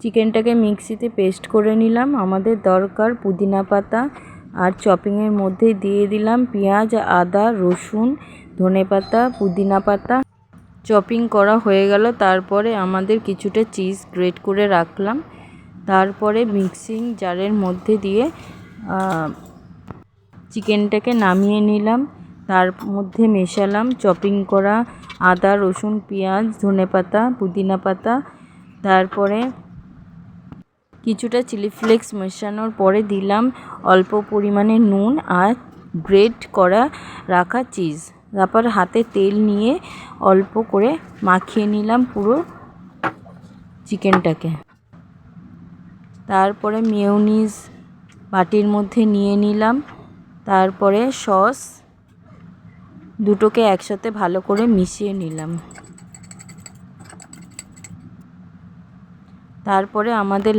চিকেনটাকে মিক্সিতে পেস্ট করে নিলাম। আমাদের দরকার পুদিনা পাতা, আর চপিংয়ের মধ্যে দিয়ে দিলাম পেঁয়াজ, আদা, রসুন, ধনেপাতা, পুদিনা পাতা। চপিং করা হয়ে গেল। তারপরে আমাদের কিছুটা চিজ গ্রেট করে রাখলাম। তারপরে মিক্সিং জারের মধ্যে দিয়ে চিকেনটাকে নামিয়ে নিলাম। তার মধ্যে মেশালাম চপিং করা আদা, রসুন, পেঁয়াজ, ধনেপাতা, পুদিনা পাতা। তারপরে কিছুটা চিলি ফ্লেক্স মেশানোর পরে দিলাম অল্প পরিমাণে নুন আর গ্রেট করা রাখা চিজ। তারপর হাতে তেল নিয়ে অল্প করে মাখিয়ে নিলাম পুরো চিকেনটাকে। তারপরে মেয়োনিজ বাটির মধ্যে নিয়ে নিলাম। তারপরে সস দুটোকে একসাথে ভালো করে মিশিয়ে নিলাম। তারপরে আমাদের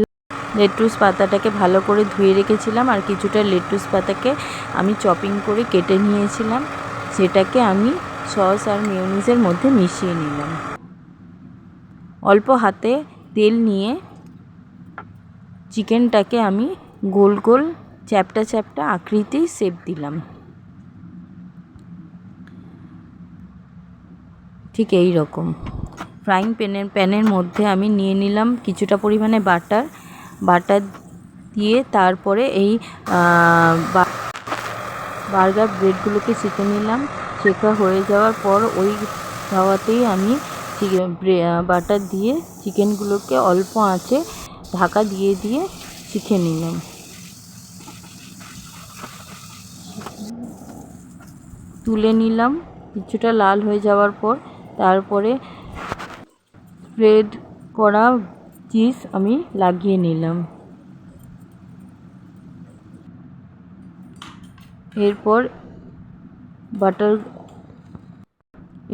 লেটুস পাতাটাকে ভালো করে ধুয়ে রেখেছিলাম, আর কিছুটা লেটুস পাতাকে আমি চপিং করে কেটে নিয়েছিলাম, সেটাকে আমি সস আর মেয়োনিজের মধ্যে মিশিয়ে নিলাম। অল্প হাতে তেল নিয়ে চিকেনটাকে আমি গোল গোল চ্যাপ্টা চ্যাপ্টা আকৃতি শেপ দিলাম। ঠিক এই রকম ফ্রাইং প্যানের মধ্যে আমি নিয়ে নিলাম কিছুটা পরিমাণে বাটার দিয়ে তারপরে এই বার্গার ব্রেডগুলোকে সেঁকে নিলাম। সেঁকা হয়ে যাওয়ার পর ওই তাওয়াতেই আমি বাটার দিয়ে চিকেনগুলোকে অল্প আঁচে ঢাকা দিয়ে দিয়ে সেঁকে নিলাম। তুলে নিলাম কিছুটা লাল হয়ে যাওয়ার পর। তারপরে স্প্রেড করা চিজ আমি লাগিয়ে নিলাম।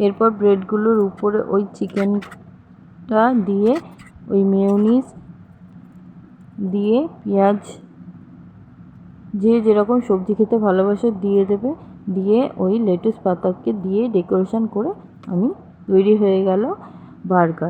এরপর ব্রেডগুলোর উপরে ওই চিকেনটা দিয়ে ওই মেয়োনিজ দিয়ে পেঁয়াজ, যে যেরকম সবজি খেতে ভালোবাসে দিয়ে দেবে, দিয়ে ওই লেটুস পাতাকে দিয়ে ডেকোরেশন করে আমি তৈরি হয়ে গেল বার্গার।